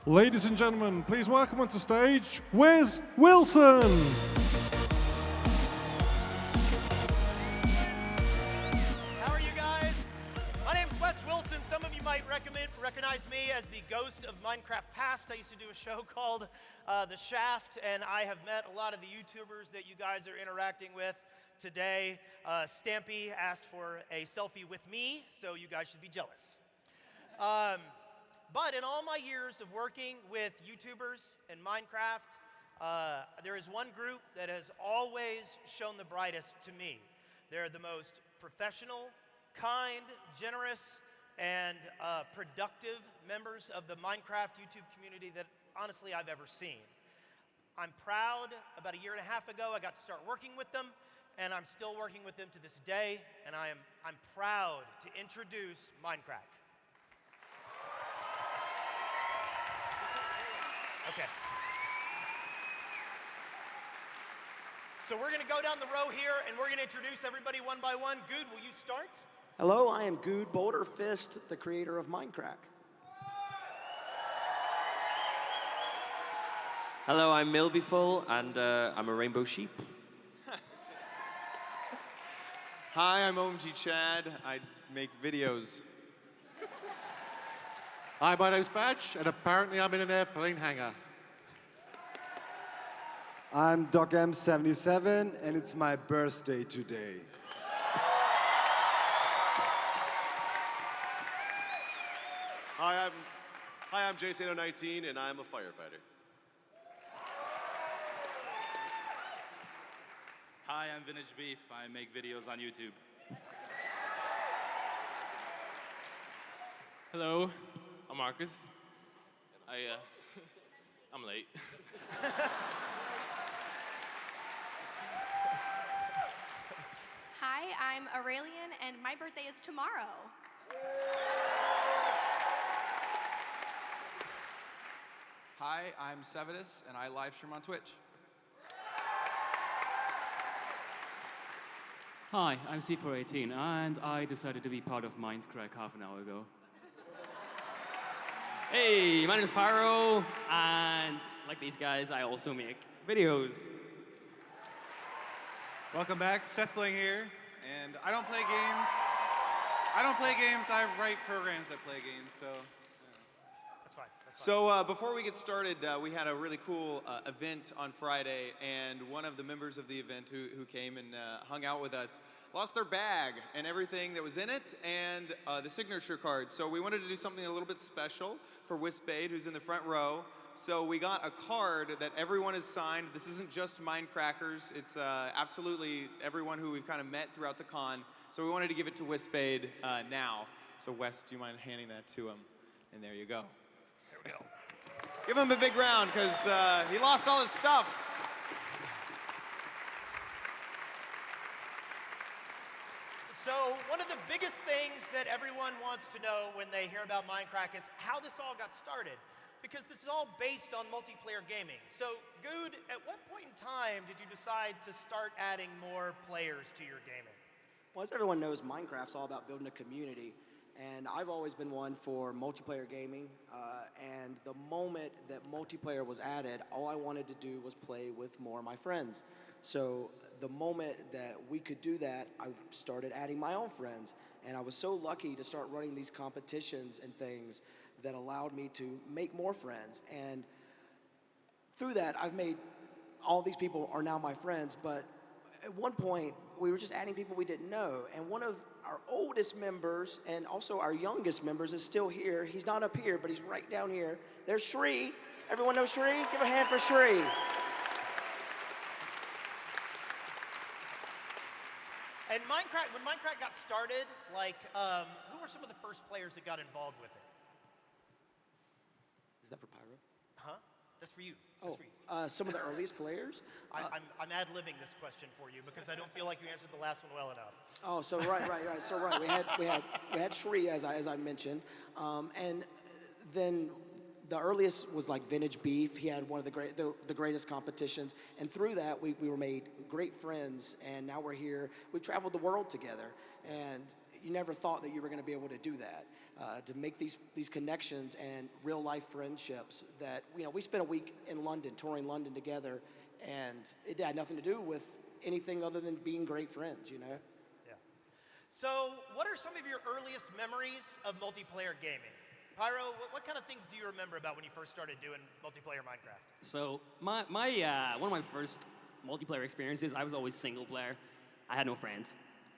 Ladies and gentlemen, please welcome onto stage, Wes Wilson. How are you guys? My name's Wes Wilson. Some of you might recognize me as the ghost of Minecraft Past. I used to do a show called The Shaft, and I have met a lot of the YouTubers that you guys are interacting with today. Stampy asked for a selfie with me, so you guys should be jealous. But in all my years of working with YouTubers and Minecraft, there is one group that has always shown the brightest to me. They're the most professional, kind, generous, and productive members of the Minecraft YouTube community that honestly I've ever seen. I'm proud. About a year and a half ago, I got to start working with them, and I'm still working with them to this day, and I'm proud to introduce Mindcrack. Okay. So we're gonna go down the row here, and we're gonna introduce everybody one by one. Good, will you start? Hello, I am Good Boulder Fist, the creator of Minecrack. Hello, I'm Milbyful, and I'm a rainbow sheep. Hi, I'm OMG Chad. I make videos. Hi, my name's Badge, and apparently I'm in an airplane hangar. I'm DocM77, and it's my birthday today. Hi, I'm Jason019, and I'm a firefighter. Hi, I'm Vintage Beef. I make videos on YouTube. Hello, I'm Marcus. I'm late. Hi, I'm Aurelian, and my birthday is tomorrow. Hi, I'm Sevidus, and I live stream on Twitch. Hi, I'm C418, and I decided to be part of Mindcrack half an hour ago. Hey, my name is Pyro, and like these guys, I also make videos. Welcome back, Seth Bling here, and I don't play games. I write programs that play games, so. That's fine. So before we get started, we had a really cool event on Friday, and one of the members of the event who came and hung out with us lost their bag and everything that was in it, and the signature card. So we wanted to do something a little bit special for Wispade, who's in the front row. So we got a card that everyone has signed. This isn't just Minecrackers. It's absolutely everyone who we've kind of met throughout the con. So we wanted to give it to Wispade now. So Wes, do you mind handing that to him? And there you go. There we go. Give him a big round, because he lost all his stuff. So one of the biggest things that everyone wants to know when they hear about Minecrack is how this all got started. Because this is all based on multiplayer gaming. So, Good, at what point in time did you decide to start adding more players to your gaming? Well, as everyone knows, Minecraft's all about building a community. And I've always been one for multiplayer gaming. And the moment that multiplayer was added, all I wanted to do was play with more of my friends. So the moment that we could do that, I started adding my own friends. And I was so lucky to start running these competitions and things that allowed me to make more friends. And through that, I've made, all these people are now my friends, but at one point, we were just adding people we didn't know. And one of our oldest members, and also our youngest members, is still here. He's not up here, but he's right down here. There's Shri. Everyone know Shri? Give a hand for Shri. And Minecraft, when Minecraft got started, like, who were some of the first players that got involved with it? Is that for Pyro? Huh? That's for you. Oh, That's for you. some of the earliest players? I'm ad-libbing this question for you because I don't feel like you answered the last one well enough. Oh, so right. So right, we had Shri as I mentioned, and then the earliest was like Vintage Beef. He had one of the greatest competitions, and through that we were made great friends, and now we're here. We've traveled the world together, and you never thought that you were going to be able to do that, to make these connections and real life friendships. That we spent a week in London, touring London together, and it had nothing to do with anything other than being great friends. Yeah. So, what are some of your earliest memories of multiplayer gaming? Pyro, what kind of things do you remember about when you first started doing multiplayer Minecraft? So my one of my first multiplayer experiences, I was always single player. I had no friends.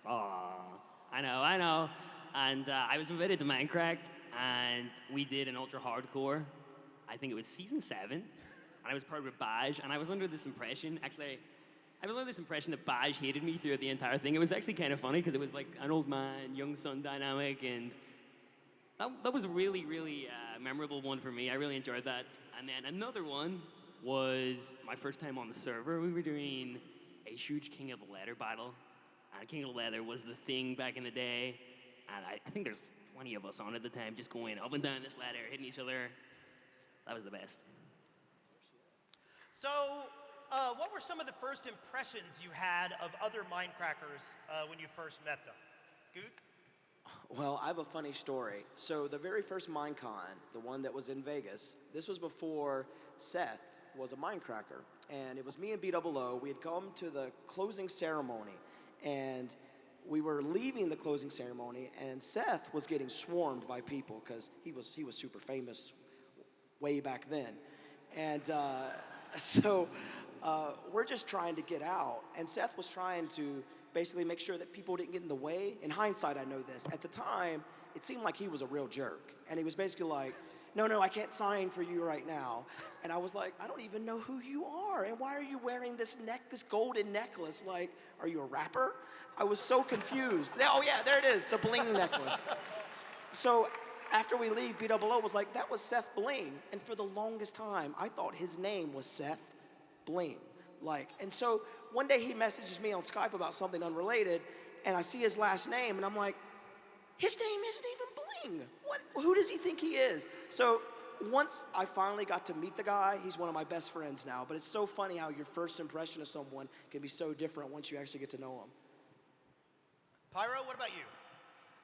I know. And I was invited to Minecrack, and we did an ultra hardcore. I think it was season 7, and I was part of a Badge, and I was under this impression, that Badge hated me throughout the entire thing. It was actually kind of funny because it was like an old man, young son dynamic, and that was a really, really memorable one for me. I really enjoyed that. And then another one was my first time on the server. We were doing a huge King of the Leather battle. King of the Leather was the thing back in the day. And I think there's 20 of us on at the time, just going up and down this ladder, hitting each other. That was the best. So, what were some of the first impressions you had of other Mindcrackers when you first met them? Good? Well, I have a funny story. So the very first Minecon, the one that was in Vegas, this was before Seth was a Mindcracker. And it was me and B00. We had come to the closing ceremony, and we were leaving the closing ceremony, and Seth was getting swarmed by people because he was super famous way back then. And so we're just trying to get out, and Seth was trying to basically make sure that people didn't get in the way. In hindsight, I know this. At the time, it seemed like he was a real jerk, and he was basically like, no, I can't sign for you right now. And I was like, I don't even know who you are, and why are you wearing this golden necklace? Like, are you a rapper? I was so confused. Oh yeah, there it is, the bling necklace. So after we leave, B00 was like, that was Seth Bling. And for the longest time, I thought his name was Seth Bling. And so one day he messages me on Skype about something unrelated, and I see his last name, and I'm like, his name isn't even Bling. Who does he think he is? So once I finally got to meet the guy, he's one of my best friends now, but it's so funny how your first impression of someone can be so different once you actually get to know him. Pyro, what about you?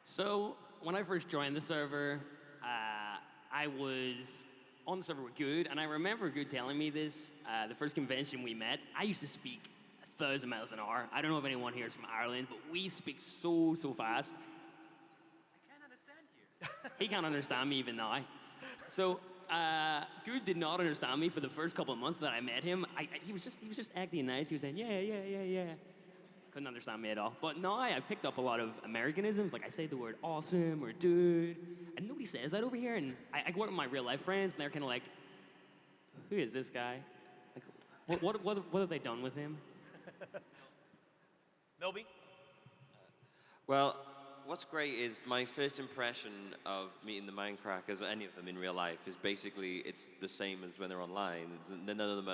So when I first joined the server, I was on the server with Good, and I remember Good telling me this, the first convention we met, I used to speak 1,000 miles an hour. I don't know if anyone here is from Ireland, but we speak so fast. I can't understand you. He can't understand me even now. So Good did not understand me for the first couple of months that I met him. He was just acting nice. He was saying, yeah. Couldn't understand me at all. But now I've picked up a lot of Americanisms. Like I say the word awesome or dude, and nobody says that over here. And I go out with my real life friends, and they're kind of like, who is this guy? Like, what have they done with him? Milby? Well, what's great is my first impression of meeting the Mindcrackers, or any of them in real life, is basically it's the same as when they're online. None of them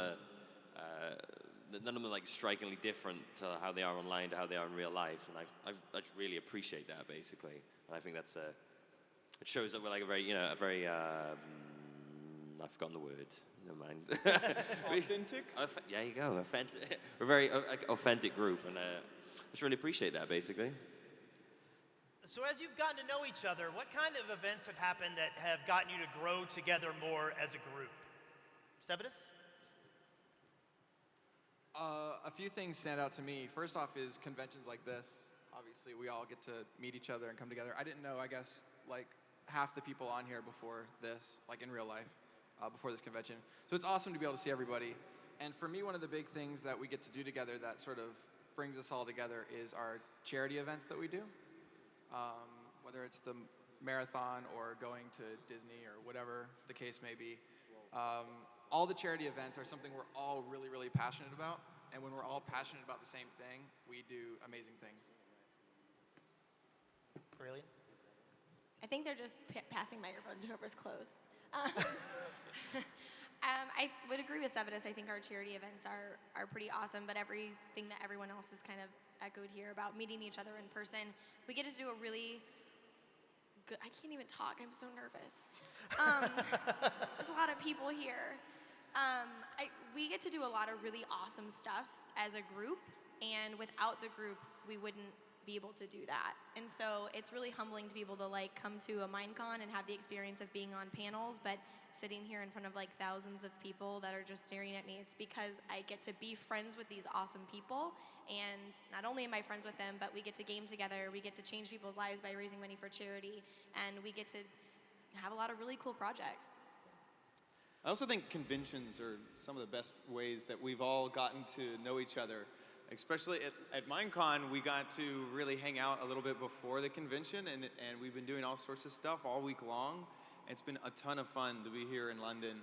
are like strikingly different to how they are online to how they are in real life, and I just really appreciate that basically. And I think that's it shows that we're like a very I've forgotten the word. Never mind. Authentic? Yeah, you go. Authentic. We're a very authentic group, and I just really appreciate that basically. So as you've gotten to know each other, what kind of events have happened that have gotten you to grow together more as a group? Sevidus? A few things stand out to me. First off is conventions like this. Obviously, we all get to meet each other and come together. I didn't know, I guess, like half the people on here before this, like in real life, before this convention. So it's awesome to be able to see everybody. And for me, one of the big things that we get to do together that sort of brings us all together is our charity events that we do. Whether it's the marathon or going to Disney or whatever the case may be. All the charity events are something we're all really passionate about. And when we're all passionate about the same thing, we do amazing things. Brilliant. I think they're just passing microphones to whoever's close. I would agree with Sevidus. I think our charity events are pretty awesome, but everything that everyone else has kind of echoed here about meeting each other in person, we get to do a really good, I can't even talk, I'm so nervous. There's a lot of people here. We get to do a lot of really awesome stuff as a group, and without the group, we wouldn't be able to do that. And so it's really humbling to be able to come to a Minecon and have the experience of being on panels, but sitting here in front of thousands of people that are just staring at me. It's because I get to be friends with these awesome people, and not only am I friends with them, but we get to game together, we get to change people's lives by raising money for charity, and we get to have a lot of really cool projects. I also think conventions are some of the best ways that we've all gotten to know each other. Especially at Minecon, we got to really hang out a little bit before the convention, and we've been doing all sorts of stuff all week long. It's been a ton of fun to be here in London.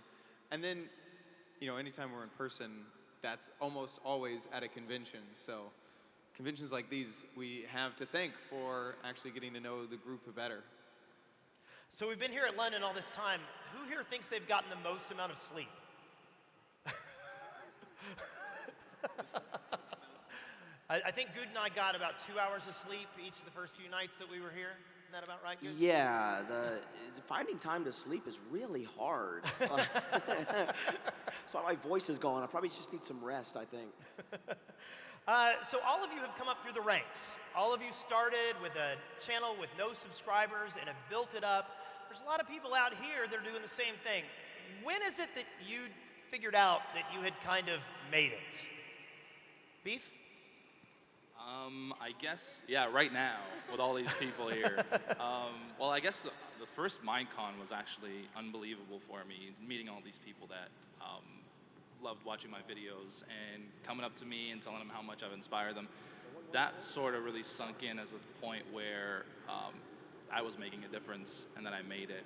And then, anytime we're in person, that's almost always at a convention. So conventions like these, we have to thank for actually getting to know the group better. So we've been here at London all this time. Who here thinks they've gotten the most amount of sleep? I think Good and I got about 2 hours of sleep each of the first few nights that we were here. Isn't that about right, Good? Yeah, finding time to sleep is really hard. So my voice is going. I probably just need some rest, I think. So all of you have come up through the ranks. All of you started with a channel with no subscribers and have built it up. There's a lot of people out here that are doing the same thing. When is it that you figured out that you had kind of made it? Beef? I guess, yeah, right now, with all these people here. Well, I guess the first Minecon was actually unbelievable for me, meeting all these people that loved watching my videos and coming up to me and telling them how much I've inspired them. That sort of really sunk in as a point where I was making a difference and that I made it.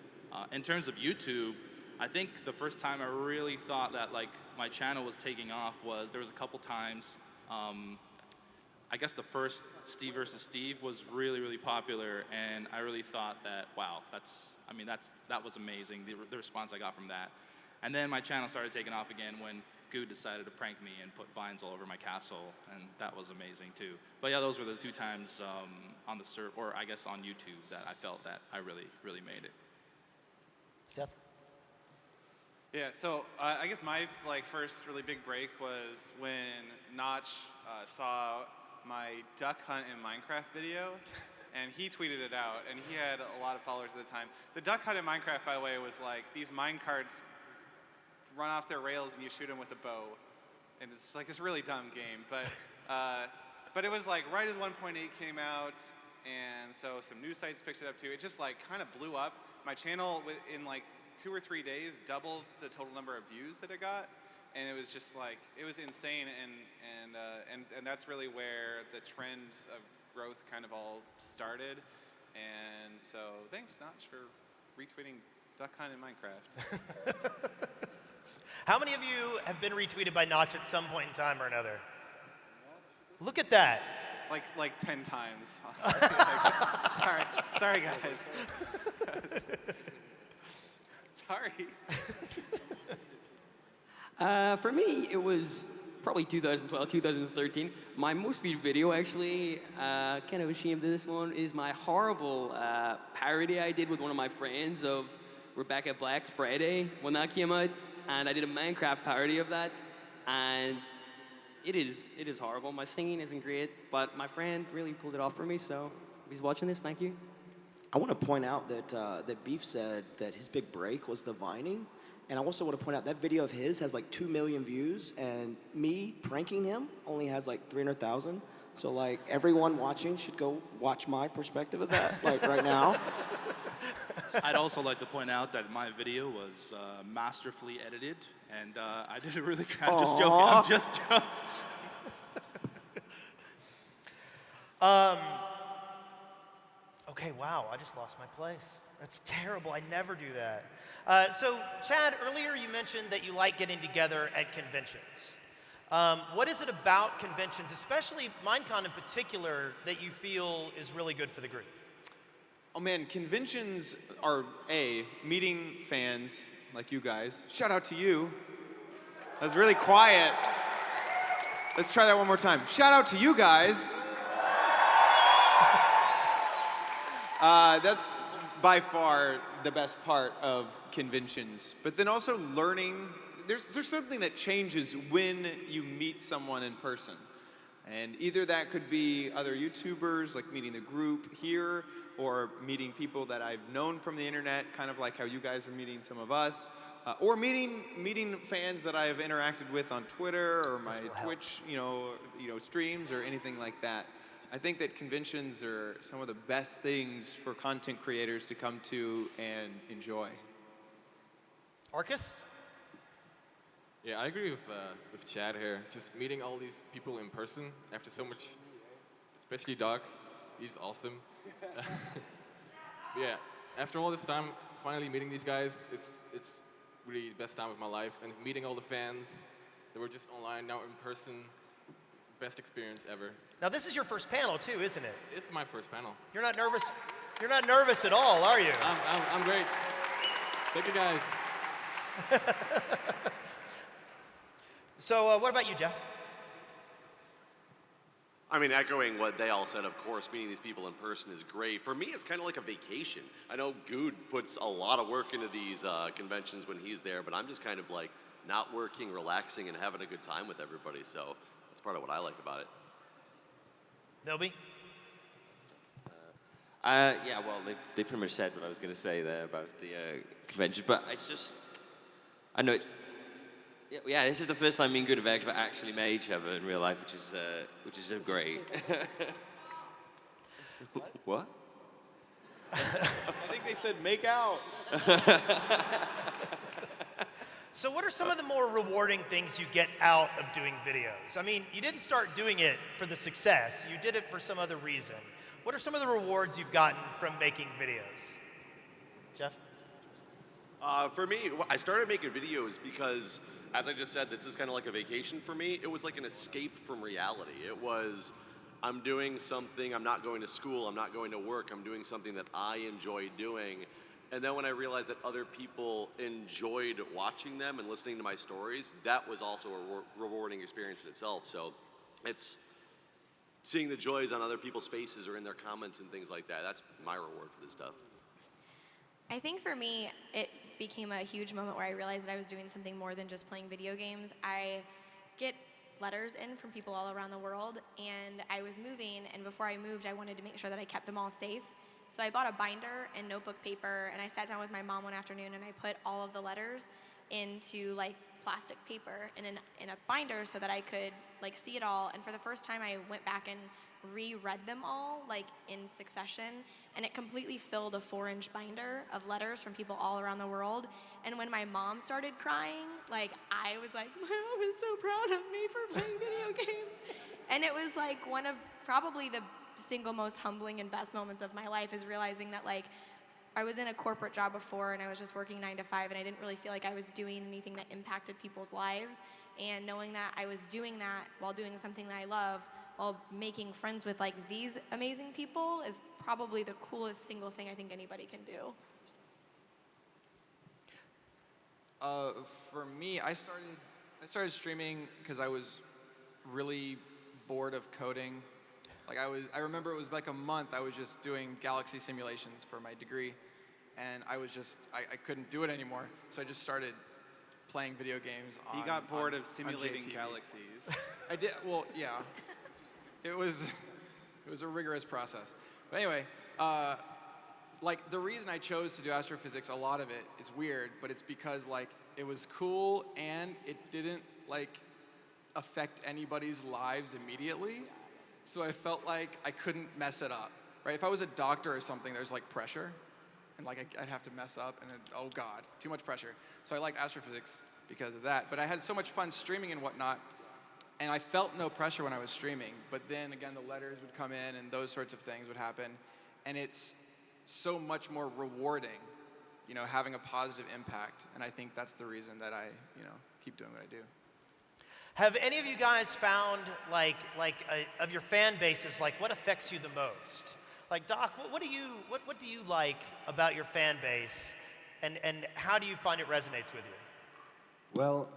In terms of YouTube, I think the first time I really thought that like my channel was taking off was there was a couple times. I guess the first Steve versus Steve was really, really popular, and I really thought that, wow, that was amazing, the response I got from that. And then my channel started taking off again when Good decided to prank me and put vines all over my castle, and that was amazing too. But yeah, those were the two times on the or I guess on YouTube that I felt that I really, really made it. Seth? Yeah, so I guess my first really big break was when Notch saw my duck hunt in Minecraft video, and he tweeted it out, and he had a lot of followers at the time. The duck hunt in Minecraft, by the way, was like these minecarts run off their rails and you shoot them with a bow, and it's like this really dumb game. But it was like right as 1.8 came out, and so some news sites picked it up too. It just like kind of blew up. My channel in like 2 or 3 days doubled the total number of views that it got. And it was just like, it was insane, and that's really where the trends of growth kind of all started. And so thanks, Notch, for retweeting Duck Hunt in Minecraft. How many of you have been retweeted by Notch at some point in time or another? Look at that. Like 10 times. Sorry guys. Sorry. For me, it was probably 2012, 2013. My most viewed video, actually, kind of ashamed of this one, is my horrible parody I did with one of my friends of Rebecca Black's Friday when that came out. And I did a Minecraft parody of that. And it is horrible. My singing isn't great, but my friend really pulled it off for me. So if he's watching this, thank you. I want to point out that Beef said that his big break was the vining. And I also want to point out that video of his has like 2 million views, and me pranking him only has like 300,000. So like everyone watching should go watch my perspective of that, like right now. I'd also like to point out that my video was masterfully edited, and I did a really. I'm just joking. I'm just joking. Okay, wow, I just lost my place. That's terrible. I never do that. So, Chad, earlier you mentioned that you like getting together at conventions. What is it about conventions, especially Minecon in particular, that you feel is really good for the group? Oh man, conventions are meeting fans like you guys. Shout out to you. That was really quiet. Let's try that one more time. Shout out to you guys. That's by far the best part of conventions. But then also learning, there's something that changes when you meet someone in person. And either that could be other YouTubers, like meeting the group here, or meeting people that I've known from the internet, kind of like how you guys are meeting some of us, or meeting fans that I have interacted with on Twitter or my Twitch, streams or anything like that. I think that conventions are some of the best things for content creators to come to and enjoy. Arcus? Yeah, I agree with Chad here. Just meeting all these people in person after so much, especially Doc, he's awesome. Yeah, after all this time, finally meeting these guys, it's really the best time of my life. And meeting all the fans that were just online, now in person, best experience ever. Now this is your first panel too, isn't it? It's my first panel. You're not nervous? You're not nervous at all, are you? I'm great. Thank you guys. So what about you, Jeff? I mean, echoing what they all said, of course, meeting these people in person is great. For me, it's kind of like a vacation. I know Good puts a lot of work into these conventions when he's there, but I'm just kind of like not working, relaxing, and having a good time with everybody. So that's part of what I like about it. Milby? Yeah, well, they pretty much said what I was going to say there about the convention, but it's just, I know yeah, this is the first time me and Good have actually met each other in real life, which is so great. What? I think they said make out. So what are some of the more rewarding things you get out of doing videos? I mean, you didn't start doing it for the success. You did it for some other reason. What are some of the rewards you've gotten from making videos? Jeff? For me, I started making videos because, as I just said, this is kind of like a vacation for me. It was like an escape from reality. It was, I'm doing something, I'm not going to school, I'm not going to work, I'm doing something that I enjoy doing. And then when I realized that other people enjoyed watching them and listening to my stories, that was also a rewarding experience in itself. So it's seeing the joys on other people's faces or in their comments and things like that. That's my reward for this stuff. I think for me, it became a huge moment where I realized that I was doing something more than just playing video games. I get letters in from people all around the world, and I was moving, and before I moved, I wanted to make sure that I kept them all safe. So I bought a binder and notebook paper, and I sat down with my mom one afternoon, and I put all of the letters into like plastic paper in a binder so that I could like see it all. And for the first time, I went back and reread them all like in succession, and it completely filled a 4-inch binder of letters from people all around the world. And when my mom started crying, like I was like, my mom is so proud of me for playing video games. And it was like one of probably the single most humbling and best moments of my life, is realizing that like I was in a corporate job before and I was just working 9 to 5, and I didn't really feel like I was doing anything that impacted people's lives. And knowing that I was doing that while doing something that I love, while making friends with like these amazing people, is probably the coolest single thing I think anybody can do. For me, I started streaming because I was really bored of coding. Like I remember it was like a month I was just doing galaxy simulations for my degree, and I couldn't do it anymore. So I just started playing video games on. He got bored of on simulating JTV. galaxies. I did. Well, yeah. It was a rigorous process. But anyway, like the reason I chose to do astrophysics, a lot of it is weird, but it's because like it was cool and it didn't like affect anybody's lives immediately. So I felt like I couldn't mess it up, right? If I was a doctor or something, there's like pressure, and like I'd have to mess up, and then, oh God, too much pressure. So I like astrophysics because of that. But I had so much fun streaming and whatnot, and I felt no pressure when I was streaming. But then again, the letters would come in, and those sorts of things would happen, and it's so much more rewarding, you know, having a positive impact. And I think that's the reason that I, you know, keep doing what I do. Have any of you guys found, of your fan bases, like what affects you the most? Like, Doc, what do you like about your fan base, and how do you find it resonates with you? Well,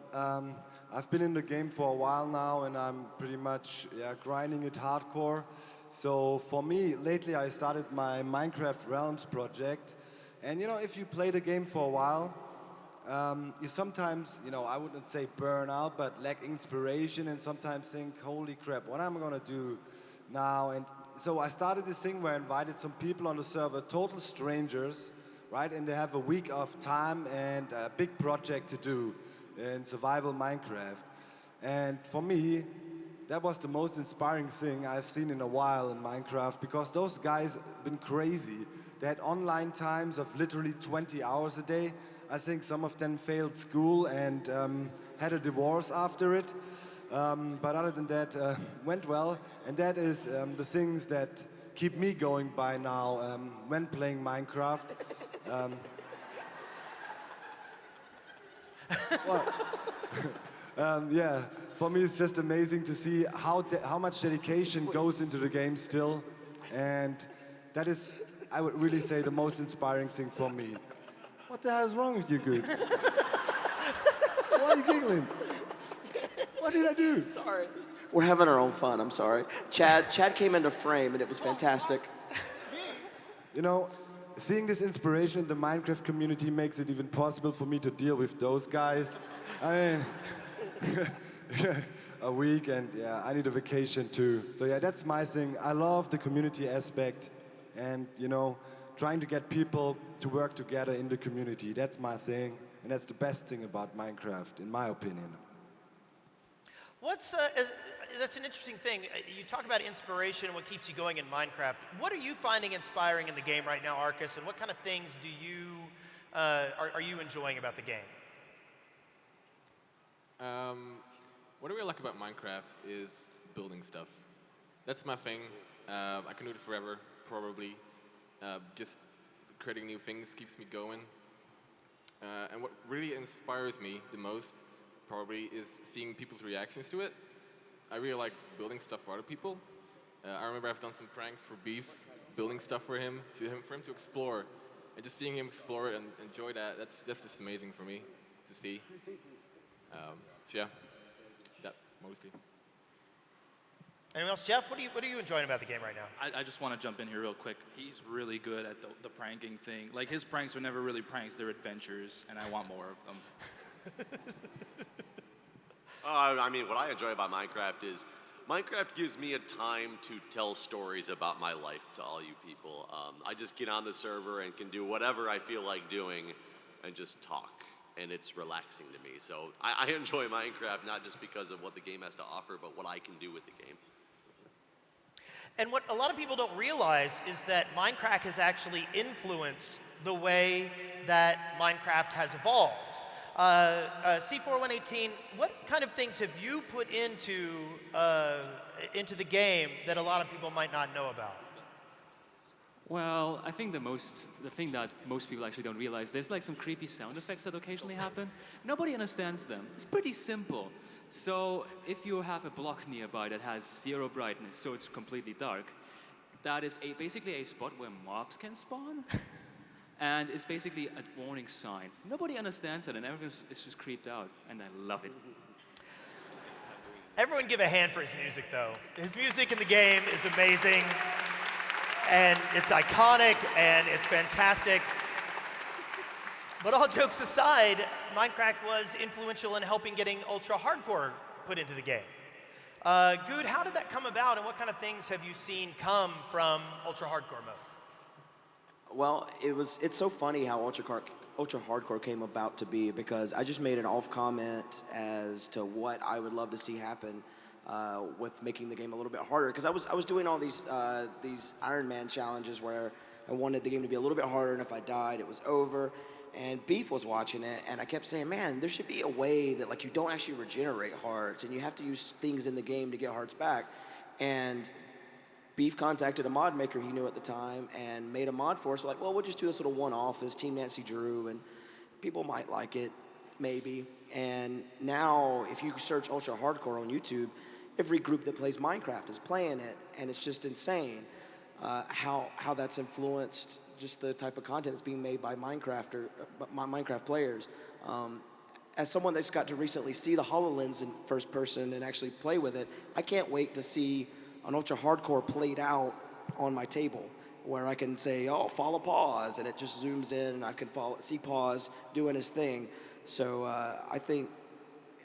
I've been in the game for a while now, and I'm pretty much grinding it hardcore. So for me, lately I started my Minecraft Realms project. And you know, if you play the game for a while, you sometimes, you know, I wouldn't say burn out, but lack inspiration, and sometimes think, holy crap, what am I gonna do now? And so I started this thing where I invited some people on the server, total strangers, right? And they have a week of time and a big project to do in survival Minecraft. And for me, that was the most inspiring thing I've seen in a while in Minecraft, because those guys have been crazy. They had online times of literally 20 hours a day. I think some of them failed school and had a divorce after it. But other than that, went well. And that is the things that keep me going by now when playing Minecraft. Yeah, for me it's just amazing to see how much dedication goes into the game still. And that is, I would really say, the most inspiring thing for me. What the hell is wrong with you, Good? Why are you giggling? What did I do? Sorry. We're having our own fun. I'm sorry. Chad came into frame, and it was fantastic. You know, seeing this inspiration in the Minecraft community makes it even possible for me to deal with those guys. I mean, a week, and yeah, I need a vacation too. So yeah, that's my thing. I love the community aspect, and you know, trying to get people to work together in the community. That's my thing, and that's the best thing about Minecraft, in my opinion. That's an interesting thing. You talk about inspiration and what keeps you going in Minecraft. What are you finding inspiring in the game right now, Arcus, and what kind of things do you, are you enjoying about the game? What I really like about Minecraft is building stuff. That's my thing. I can do it forever, probably. Just creating new things keeps me going. And what really inspires me the most, probably, is seeing people's reactions to it. I really like building stuff for other people. I remember I've done some pranks for Beef, building stuff for him to explore. And just seeing him explore it and enjoy that, that's just amazing for me to see. So yeah, that mostly. Anyone else? Jeff, what are you enjoying about the game right now? I just want to jump in here real quick. He's really good at the pranking thing. Like, his pranks are never really pranks, they're adventures, and I want more of them. I mean, what I enjoy about Minecraft is Minecraft gives me a time to tell stories about my life to all you people. I just get on the server and can do whatever I feel like doing and just talk, and it's relaxing to me. So I enjoy Minecraft not just because of what the game has to offer, but what I can do with the game. And what a lot of people don't realize is that Minecraft has actually influenced the way that Minecraft has evolved. C4118, what kind of things have you put into the game that a lot of people might not know about? Well, I think the thing that most people actually don't realize, there's like some creepy sound effects that occasionally happen. Nobody understands them. It's pretty simple. So if you have a block nearby that has 0 brightness, so it's completely dark, that is basically a spot where mobs can spawn. And it's basically a warning sign. Nobody understands it, and everyone is just creeped out, and I love it. Everyone give a hand for his music, though. His music in the game is amazing, and it's iconic, and it's fantastic. But all jokes aside, Minecraft was influential in helping getting Ultra Hardcore put into the game. Good, how did that come about, and what kind of things have you seen come from Ultra Hardcore mode? Well, it's so funny how Ultra Hardcore came about to be, because I just made an off comment as to what I would love to see happen with making the game a little bit harder. Because I was doing all these Iron Man challenges where I wanted the game to be a little bit harder, and if I died, it was over. And Beef was watching it, and I kept saying, man, there should be a way that like you don't actually regenerate hearts, and you have to use things in the game to get hearts back. And Beef contacted a mod maker he knew at the time and made a mod for us. We're like, well, we'll just do this little one-off as Team Nancy Drew, and people might like it, maybe. And now, if you search Ultra Hardcore on YouTube, every group that plays Minecraft is playing it, and it's just insane how that's influenced just the type of content that's being made by Minecraft players. As someone that's got to recently see the HoloLens in first person and actually play with it, I can't wait to see an Ultra Hardcore played out on my table, where I can say, oh, follow Pause, and it just zooms in, and I can see Pause doing his thing. So I think,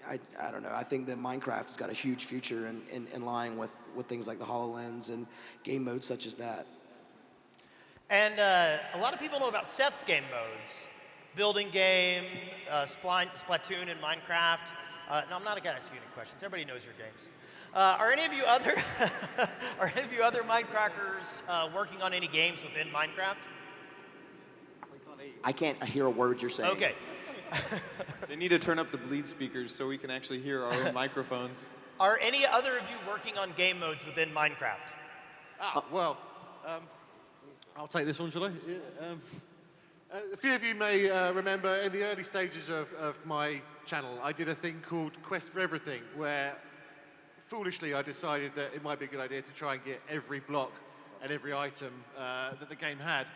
I don't know, I think that Minecraft's got a huge future in line with things like the HoloLens and game modes such as that. And a lot of people know about Seth's game modes. Building game, Splatoon, and Minecraft. No, I'm not going to ask you any questions. Everybody knows your games. Are any of you other Minecrackers working on any games within Minecraft? I can't hear a word you're saying. Okay. They need to turn up the bleed speakers so we can actually hear our own microphones. Are any other of you working on game modes within Minecraft? Well, I'll take this one, shall I? Yeah, a few of you may remember in the early stages of my channel, I did a thing called Quest for Everything, where foolishly I decided that it might be a good idea to try and get every block and every item that the game had.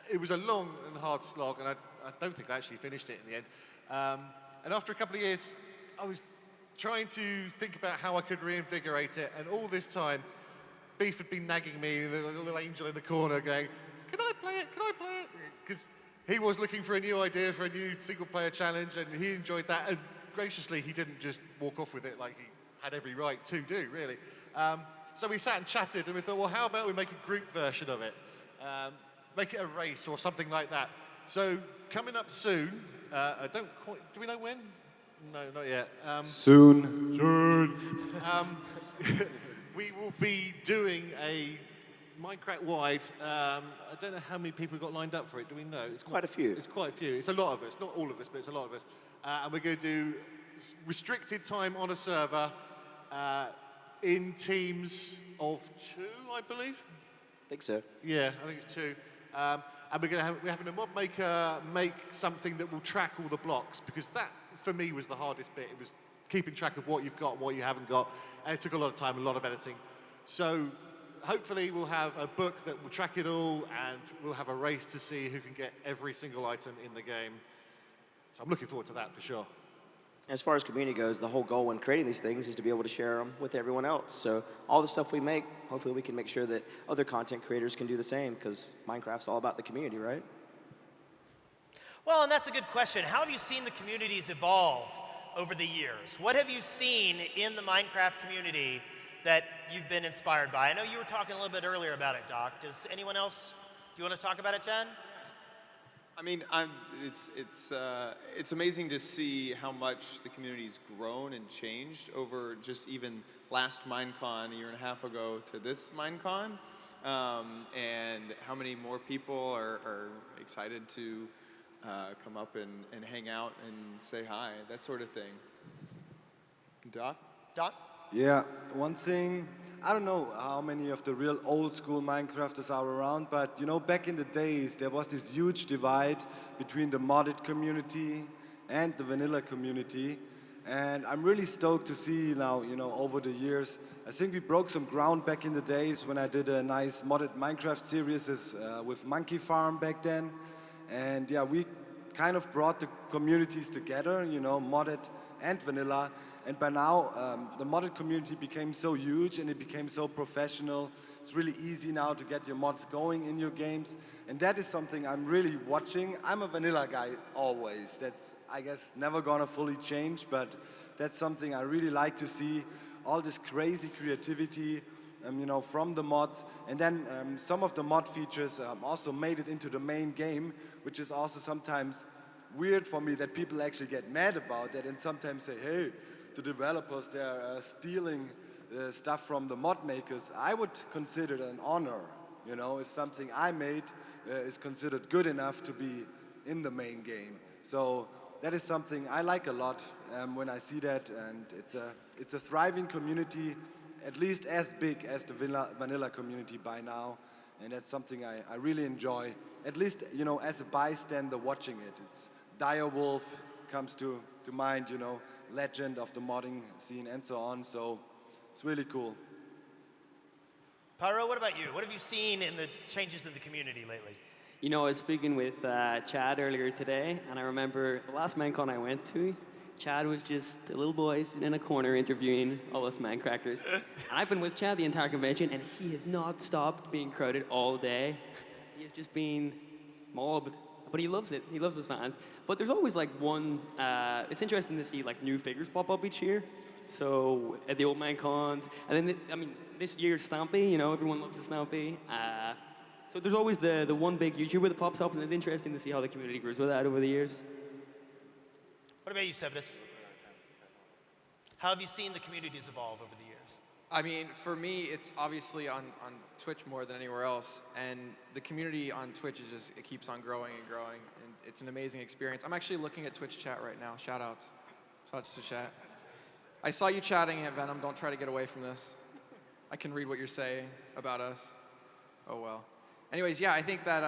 It was a long and hard slog, and I don't think I actually finished it in the end. And after a couple of years, I was trying to think about how I could reinvigorate it, and all this time, Beef had been nagging me, the little angel in the corner, going, "Can I play it? Can I play it?" Because he was looking for a new idea for a new single-player challenge, and he enjoyed that. And graciously, he didn't just walk off with it like he had every right to do, really. So we sat and chatted, and we thought, well, how about we make a group version of it? Make it a race or something like that. So coming up soon, I don't quite, do we know when? No, not yet. Soon. We will be doing a Minecraft-wide, I don't know how many people got lined up for it, do we know? It's quite a few. It's quite a few. It's a lot of us, not all of us, but it's a lot of us. And we're going to do restricted time on a server in teams of 2, I believe. I think so. Yeah, I think it's 2. And we're having a mod maker make something that will track all the blocks, because that, for me, was the hardest bit. It was keeping track of what you've got and what you haven't got, and it took a lot of time, a lot of editing. So hopefully we'll have a book that will track it all, and we'll have a race to see who can get every single item in the game. So I'm looking forward to that for sure. As far as community goes, the whole goal when creating these things is to be able to share them with everyone else. So all the stuff we make, hopefully we can make sure that other content creators can do the same, because Minecraft's all about the community, right? Well, and that's a good question. How have you seen the communities evolve over the years? What have you seen in the Minecraft community that you've been inspired by? I know you were talking a little bit earlier about it, Doc. Does anyone else, do you want to talk about it, Chad? I mean, it's amazing to see how much the community's grown and changed over just even last Minecon a year and a half ago to this Minecon, and how many more people are excited to come up and hang out and say hi, that sort of thing. Doc? Doc? Yeah, one thing, I don't know how many of the real old school Minecrafters are around, but you know, back in the days, there was this huge divide between the modded community and the vanilla community. And I'm really stoked to see now, you know, over the years, I think we broke some ground back in the days when I did a nice modded Minecraft series with Monkey Farm back then. And yeah, we kind of brought the communities together, you know, modded and vanilla. And by now, the modded community became so huge and it became so professional. It's really easy now to get your mods going in your games. And that is something I'm really watching. I'm a vanilla guy always. That's, I guess, never gonna fully change, but that's something I really like to see. All this crazy creativity, you know, from the mods. And then some of the mod features also made it into the main game, which is also sometimes weird for me that people actually get mad about that and sometimes say, hey, the developers, they're stealing stuff from the mod makers. I would consider it an honor, you know, if something I made is considered good enough to be in the main game. So that is something I like a lot when I see that, and it's a thriving community, at least as big as the vanilla community by now, and that's something I really enjoy, at least, you know, as a bystander watching it. It's Direwolf comes to mind, you know, legend of the modding scene and so on, so it's really cool. Pyro, what about you? What have you seen in the changes in the community lately? You know, I was speaking with Chad earlier today, and I remember the last Minecon I went to, Chad was just a little boy sitting in a corner interviewing all us Minecrackers. And I've been with Chad the entire convention, and he has not stopped being crowded all day. He has just been mobbed. But he loves it. He loves his fans. But there's always like one, it's interesting to see like new figures pop up each year. So at the old Minecons, and then, this year's Stampy, you know, everyone loves the Stampy. So there's always the one big YouTuber that pops up, and it's interesting to see how the community grows with that over the years. What about you, Sevidus? How have you seen the communities evolve over the years? I mean, for me, it's obviously on Twitch more than anywhere else, and the community on Twitch is just, it keeps on growing and growing, and it's an amazing experience. I'm actually looking at Twitch chat right now. Shout-outs. Shout-outs to chat. I saw you chatting at Venom. Don't try to get away from this. I can read what you're saying about us. Oh, well. Anyways, yeah, I think that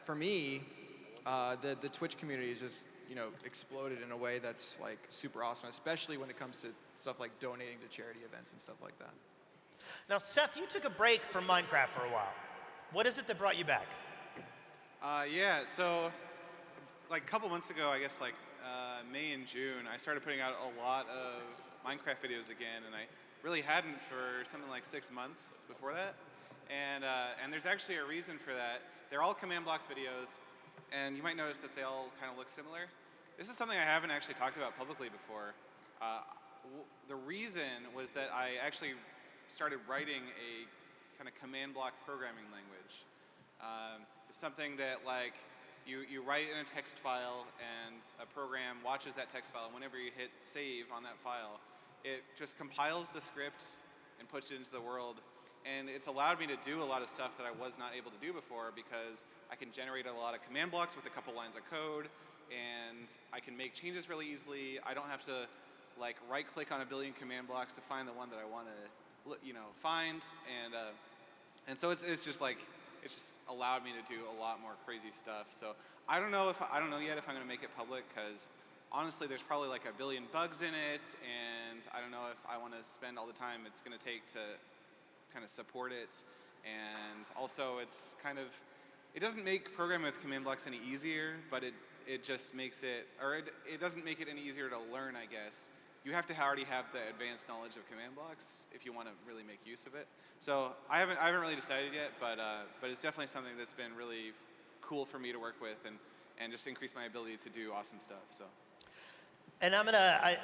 for me, the Twitch community is just, you know, exploded in a way that's like super awesome, especially when it comes to stuff like donating to charity events and stuff like that. Now, Seth, you took a break from Minecraft for a while. What is it that brought you back? Yeah, so like a couple months ago, I guess like May and June, I started putting out a lot of Minecraft videos again, and I really hadn't for something like 6 months before that. And there's actually a reason for that. They're all command block videos, and you might notice that they all kind of look similar. This is something I haven't actually talked about publicly before. The reason was that I actually started writing a kind of command block programming language. It's something that like you write in a text file and a program watches that text file. Whenever you hit save on that file, it just compiles the script and puts it into the world. And it's allowed me to do a lot of stuff that I was not able to do before because I can generate a lot of command blocks with a couple lines of code, and I can make changes really easily. I don't have to like right-click on a billion command blocks to find the one that I want to, find. And so it's just like it's just allowed me to do a lot more crazy stuff. So I don't know yet if I'm going to make it public because honestly, there's probably like a billion bugs in it, and I don't know if I want to spend all the time it's going to take to kind of support it. And also, it's kind of it doesn't make programming with command blocks any easier, but it just makes it, or it doesn't make it any easier to learn, I guess. You have to already have the advanced knowledge of command blocks if you want to really make use of it. So I haven't really decided yet, but it's definitely something that's been really cool for me to work with and just increase my ability to do awesome stuff. So. And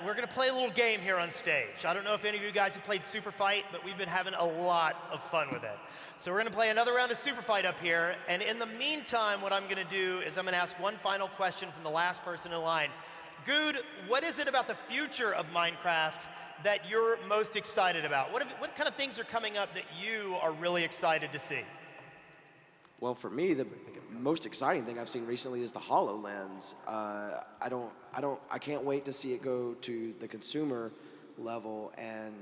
we're gonna play a little game here on stage. I don't know if any of you guys have played Super Fight, but we've been having a lot of fun with it. So we're gonna play another round of Super Fight up here, and in the meantime, what I'm gonna do is I'm gonna ask one final question from the last person in line. Good, what is it about the future of Minecraft that you're most excited about? What kind of things are coming up that you are really excited to see? Well, for me, the most exciting thing I've seen recently is the Hololens. I can't wait to see it go to the consumer level. And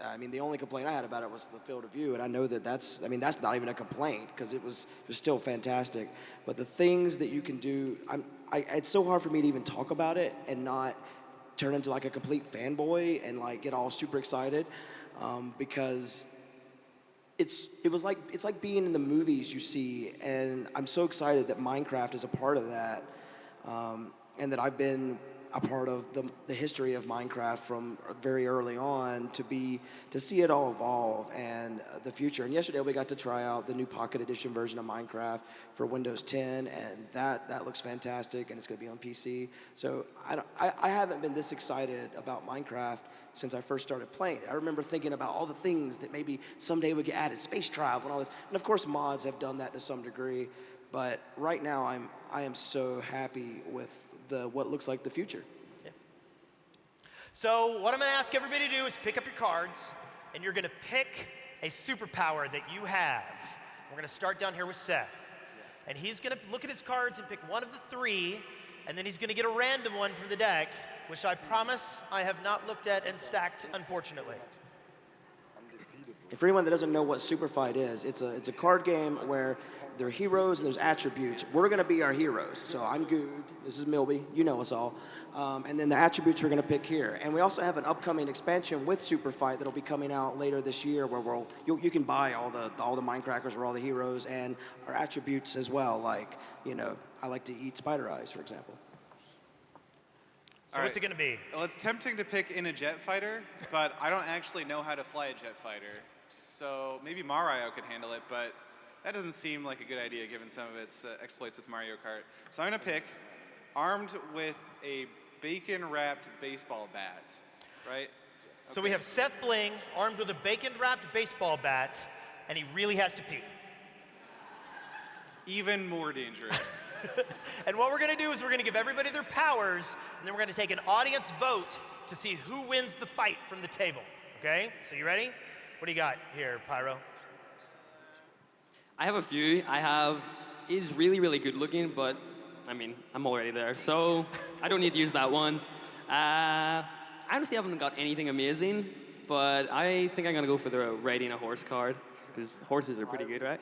I mean, the only complaint I had about it was the field of view, and I know that's not even a complaint because it was still fantastic. But the things that you can do, it's so hard for me to even talk about it and not turn into like a complete fanboy and like get all super excited because it's like being in the movies you see, and I'm so excited that Minecraft is a part of that, and that I've been a part of the history of Minecraft from very early on to see it all evolve and the future. And yesterday we got to try out the new Pocket Edition version of Minecraft for Windows 10, and that looks fantastic, and it's going to be on PC. So I haven't been this excited about Minecraft since I first started playing it. I remember thinking about all the things that maybe someday would get added, space travel and all this. And of course mods have done that to some degree, but right now I am so happy with what looks like the future. Yeah. So what I'm gonna ask everybody to do is pick up your cards, and you're gonna pick a superpower that you have. We're gonna start down here with Seth. And he's gonna look at his cards and pick one of the three, and then he's gonna get a random one from the deck, which I promise I have not looked at and stacked, unfortunately. And for anyone that doesn't know what Super Fight is, it's a card game where there are heroes and there's attributes. We're going to be our heroes. So I'm Good, this is Milby, you know us all. And then the attributes we're going to pick here. And we also have an upcoming expansion with Super Fight that'll be coming out later this year where you can buy all the Minecrackers or all the heroes and our attributes as well. Like, I like to eat spider eyes, for example. So what's it going to be? Well, it's tempting to pick in a jet fighter, but I don't actually know how to fly a jet fighter. So maybe Mario could handle it, but that doesn't seem like a good idea given some of its exploits with Mario Kart. So I'm going to pick armed with a bacon-wrapped baseball bat, right? So we have Seth Bling armed with a bacon-wrapped baseball bat, and he really has to pee. Even more dangerous. And what we're going to do is we're going to give everybody their powers, and then we're going to take an audience vote to see who wins the fight from the table. Okay? So you ready? What do you got here, Pyro? I have a few. I have is really, really good looking, but I mean, I'm already there, so I don't need to use that one. I honestly haven't got anything amazing, but I think I'm gonna go for the riding a horse card, because horses are pretty good, right?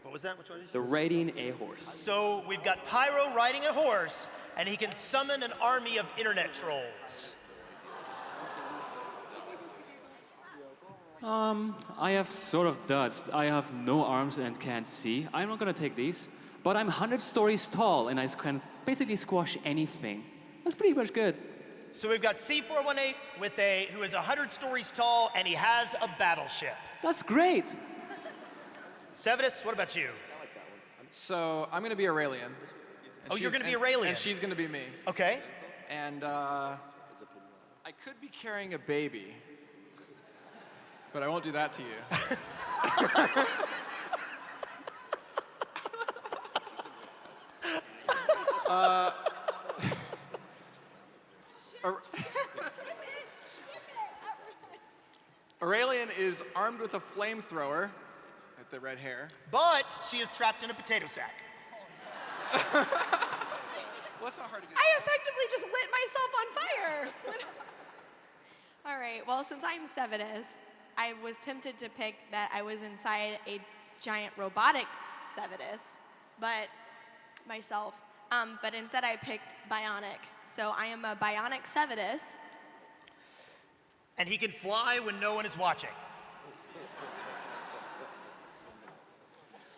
What was that? Which one did you The say? riding a horse. So we've got Pyro riding a horse, and he can summon an army of internet trolls. I have sort of duds. I have no arms and can't see. I'm not gonna take these, but I'm 100 stories tall and I can basically squash anything. That's pretty much good. So we've got C418 who is 100 stories tall, and he has a battleship. That's great. Sevidus, what about you? So I'm gonna be Aurelian. Oh, you're gonna be Aurelian. And she's gonna be me. Okay. And I could be carrying a baby, but I won't do that to you. Aurelian is armed with a flamethrower, with the red hair. But she is trapped in a potato sack. Well, it's not hard to get. I effectively just lit myself on fire. All right, well, since I'm Sevidus, I was tempted to pick that I was inside a giant robotic Sevidus, but myself. But instead I picked Bionic. So I am a Bionic Sevidus. And he can fly when no one is watching.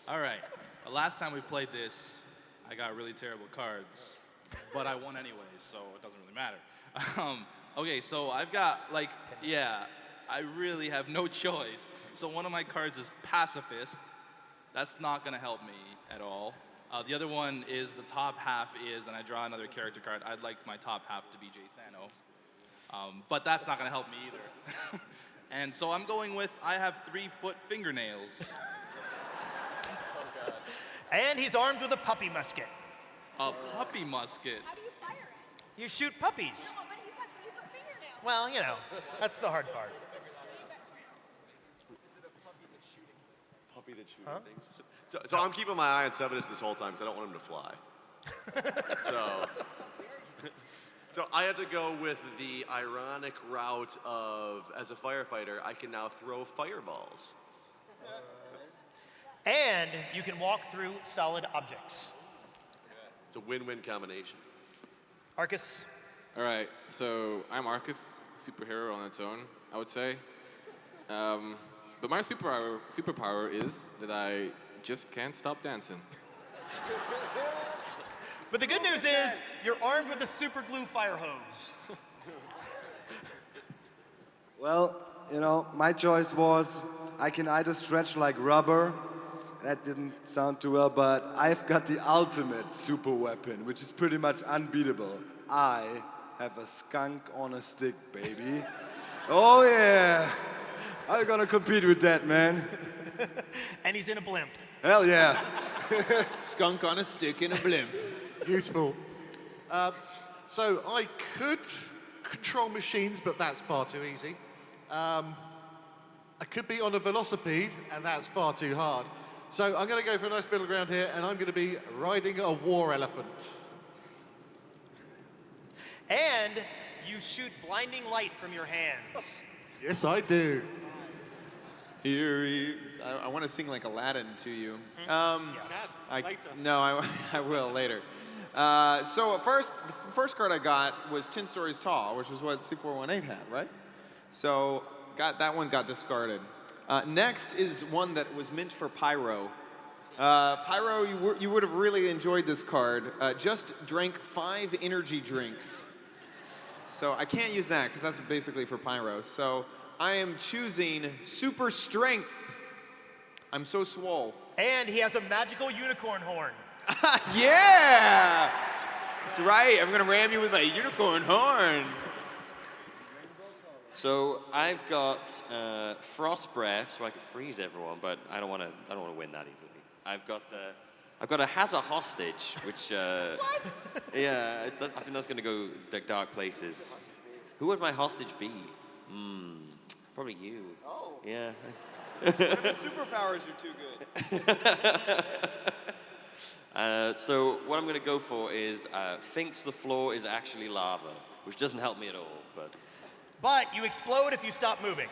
All right. The last time we played this, I got really terrible cards, but I won anyways, so it doesn't really matter. Okay, so I've got, like, yeah, I really have no choice. So one of my cards is Pacifist. That's not going to help me at all. The other one is the top half is, and I draw another character card, I'd like my top half to be Jay Sano. But that's not going to help me either. And so I'm going with, I have 3-foot fingernails. And he's armed with a puppy musket. A puppy musket? How do you fire it? You shoot puppies. No, but he's got 3-foot fingernails. Well, you know, that's the hard part. Puppy that's shooting things. So I'm keeping my eye on Sevidus this whole time because I don't want him to fly. So I had to go with the ironic route of, as a firefighter, I can now throw fireballs. And you can walk through solid objects. It's a win-win combination. Arcus? All right, so I'm Arcus, superhero on its own, I would say. But my superpower is that I just can't stop dancing. But the good news is, you're armed with a super glue fire hose. Well, you know, my choice was I can either stretch like rubber. That didn't sound too well, but I've got the ultimate super weapon, which is pretty much unbeatable. I have a skunk on a stick, baby. Oh yeah, I'm gonna compete with that, man. And he's in a blimp. Hell yeah. Skunk on a stick in a blimp. Useful. So I could control machines, but that's far too easy. I could be on a velocipede, and that's far too hard. So I'm going to go for a nice middle ground here, and I'm going to be riding a war elephant. And you shoot blinding light from your hands. Yes, I do. I want to sing like Aladdin to you. Later. No, I will later. So the first card I got was 10 stories tall, which is what C418 had, right? So that one got discarded. Next is one that was meant for Pyro. Pyro, you would have really enjoyed this card. Just drank 5 energy drinks. So I can't use that because that's basically for Pyro. So I am choosing Super Strength. I'm so swole. And he has a magical unicorn horn. Yeah! That's right. I'm going to ram you with my unicorn horn. So I've got frost breath, so I could freeze everyone, but I don't want to win that easily. I've got a has a hostage, which yeah, I think that's going to go dark places. Who would my hostage be? Probably you. Oh. Yeah. One of his superpowers are too good. So what I'm going to go for is thinks the floor is actually lava, which doesn't help me at all, but. But you explode if you stop moving.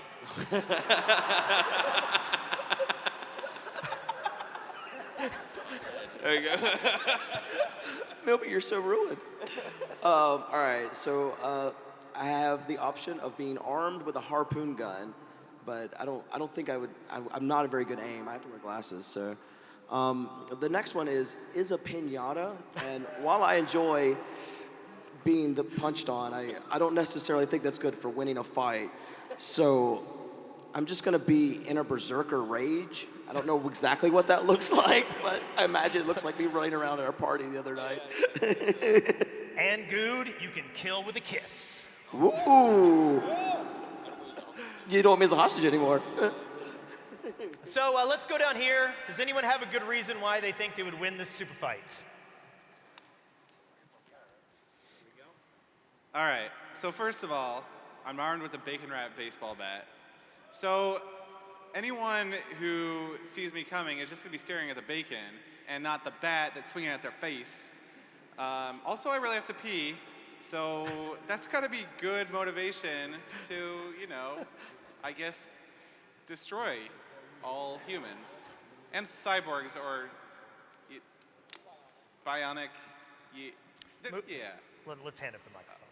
There you go. No, but you're so ruined. All right, so I have the option of being armed with a harpoon gun, but I don't think I would. I'm not a very good aim. I have to wear glasses. So the next one is a piñata, and while I enjoy being punched on. I don't necessarily think that's good for winning a fight. So I'm just gonna be in a berserker rage. I don't know exactly what that looks like, but I imagine it looks like me running around at our party the other night. And Good, you can kill with a kiss. Ooh. You don't want me as a hostage anymore. So let's go down here. Does anyone have a good reason why they think they would win this super fight? All right, so first of all, I'm armed with a bacon wrap baseball bat. So anyone who sees me coming is just gonna be staring at the bacon and not the bat that's swinging at their face. Also, I really have to pee, so that's gotta be good motivation to, you know, I guess, destroy all humans. And cyborgs or bionic, yeah. Let's hand it the microphone.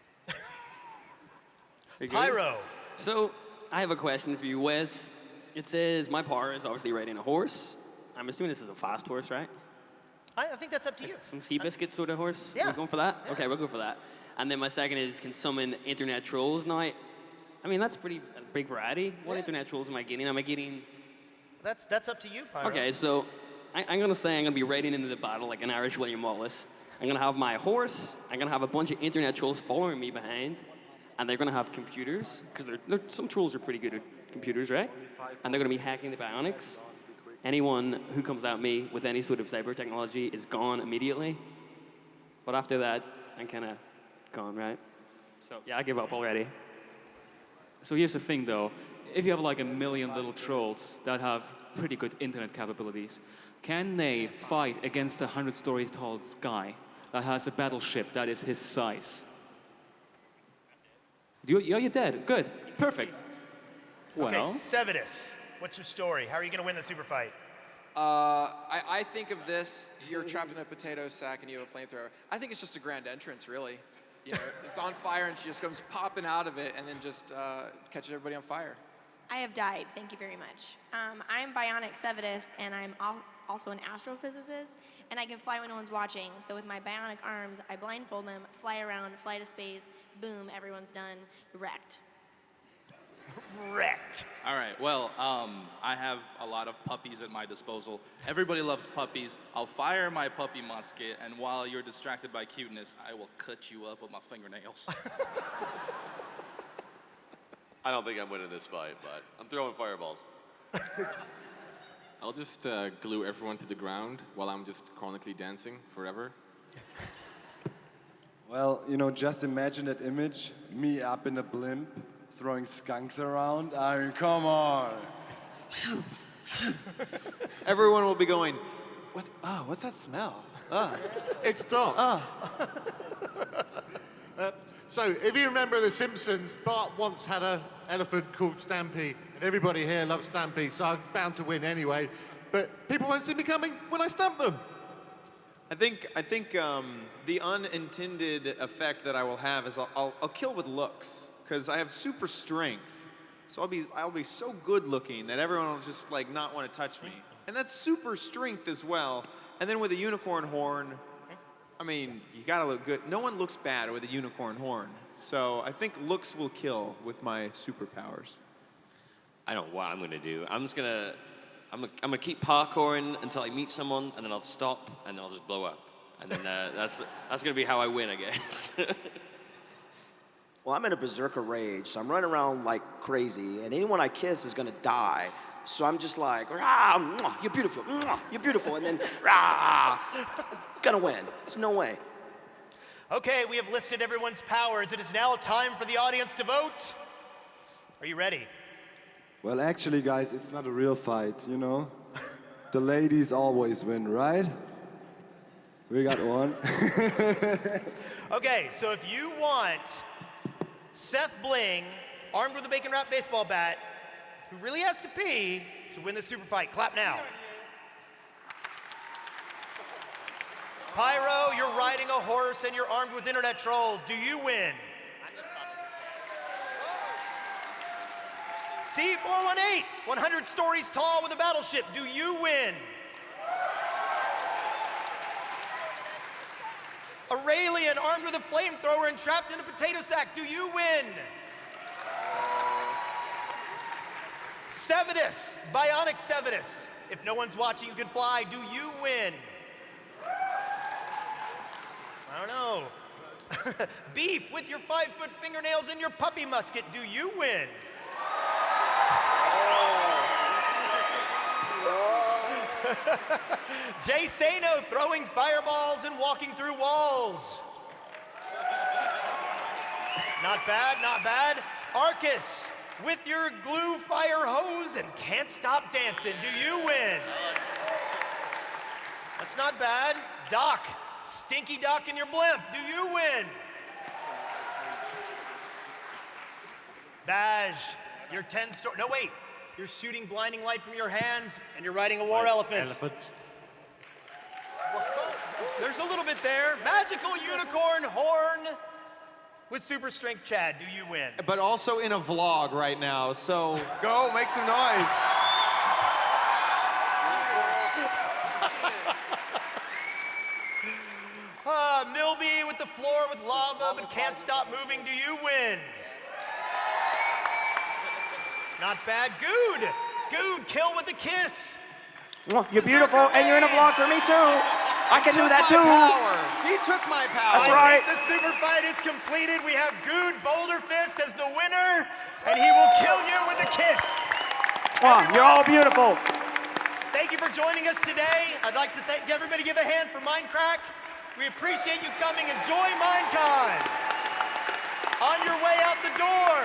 Very good. Pyro. So I have a question for you, Wes. It says my power is obviously riding a horse. I'm assuming this is a fast horse, right? I think that's up to you. Some Seabiscuit sort of horse? Yeah. We're going for that? Okay, we'll go for that. And then my second is can summon internet trolls. Now, I mean, that's a big variety. What internet trolls am I getting? Am I getting... That's up to you, Pyro. Okay, so I'm going to say I'm going to be riding into the battle like an Irish William Wallace. I'm going to have my horse. I'm going to have a bunch of internet trolls following me behind. And they're going to have computers, because some trolls are pretty good at computers, right? And they're going to be hacking the bionics. Anyone who comes at me with any sort of cyber technology is gone immediately. But after that, I'm kind of gone, right? So yeah, I give up already. So here's the thing, though. If you have like 1 million little trolls that have pretty good internet capabilities, can they fight against a 100-story tall guy that has a battleship that is his size? You're dead. Good. Perfect. Okay, Well, Sevidus, what's your story? How are you going to win the super fight? I think of this, you're trapped in a potato sack and you have a flamethrower. I think it's just a grand entrance, really. You know, it's on fire and she just comes popping out of it and then just catches everybody on fire. I have died, thank you very much. I'm Bionic Sevidus, and I'm also an astrophysicist, and I can fly when no one's watching. So with my bionic arms, I blindfold them, fly around, fly to space, boom, everyone's done, wrecked. Wrecked. All right, well, I have a lot of puppies at my disposal. Everybody loves puppies. I'll fire my puppy musket, and while you're distracted by cuteness, I will cut you up with my fingernails. I don't think I'm winning this fight, but I'm throwing fireballs. I'll just glue everyone to the ground while I'm just chronically dancing forever. Well, you know, just imagine that image, me up in a blimp, throwing skunks around. I mean, come on. Everyone will be going, what's that smell? It's Doc. So, if you remember The Simpsons, Bart once had an elephant called Stampy, and everybody here loves Stampy, so I'm bound to win anyway. But people won't see me coming when I stamp them. I think the unintended effect that I will have is I'll kill with looks, because I have super strength. So I'll be so good looking that everyone will just like not want to touch me. And that's super strength as well. And then with a unicorn horn, I mean, you gotta look good. No one looks bad with a unicorn horn. So I think looks will kill with my superpowers. I don't know what I'm gonna do. I'm gonna keep parkouring until I meet someone, and then I'll stop, and then I'll just blow up. And then that's gonna be how I win, I guess. Well, I'm in a berserker rage, so I'm running around like crazy, and anyone I kiss is gonna die. So I'm just like, rah, mwah, you're beautiful, and then, rah, gonna win. There's no way. Okay, we have listed everyone's powers. It is now time for the audience to vote. Are you ready? Well, actually, guys, it's not a real fight, you know? The ladies always win, right? We got one. Okay, so if you want Seth Bling, armed with a bacon wrap baseball bat, who really has to pee to win the super fight, clap now. Pyro, you're riding a horse and you're armed with internet trolls. Do you win? C418, 100 stories tall with a battleship. Do you win? A Aurelian, armed with a flamethrower and trapped in a potato sack. Do you win? Sevidus, bionic Sevidus. If no one's watching, you can fly. Do you win? I don't know. Beef with your 5-foot fingernails and your puppy musket. Do you win? Jay Sano throwing fireballs and walking through walls. Not bad, not bad. Arcus with your glue fire hose and can't stop dancing. Do you win? That's not bad. Doc, Stinky Doc in your blimp. Do you win? Badge, your 10-story. No, wait. You're shooting blinding light from your hands and you're riding a war elephant. There's a little bit there. Magical unicorn horn with super strength Chad. Do you win? But also in a vlog right now, so go make some noise. Milby with the floor with lava but can't stop moving. Do you win? Not bad. Good. Good. Kill with a kiss. You're beautiful, and you're in a vlog for me too. I can do that too. He took my power. That's right. The super fight is completed. We have Good Boulder Fist as the winner, and he will kill you with a kiss. You're all beautiful. Thank you for joining us today. I'd like to thank everybody. Give a hand for Mindcrack. We appreciate you coming. Enjoy Minecon. On your way out the door,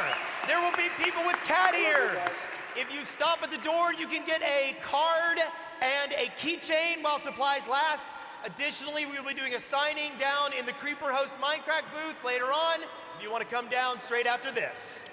there will be people with cat ears. If you stop at the door, you can get a card and a keychain while supplies last. Additionally, we will be doing a signing down in the Creeper Host Minecrack booth later on if you want to come down straight after this.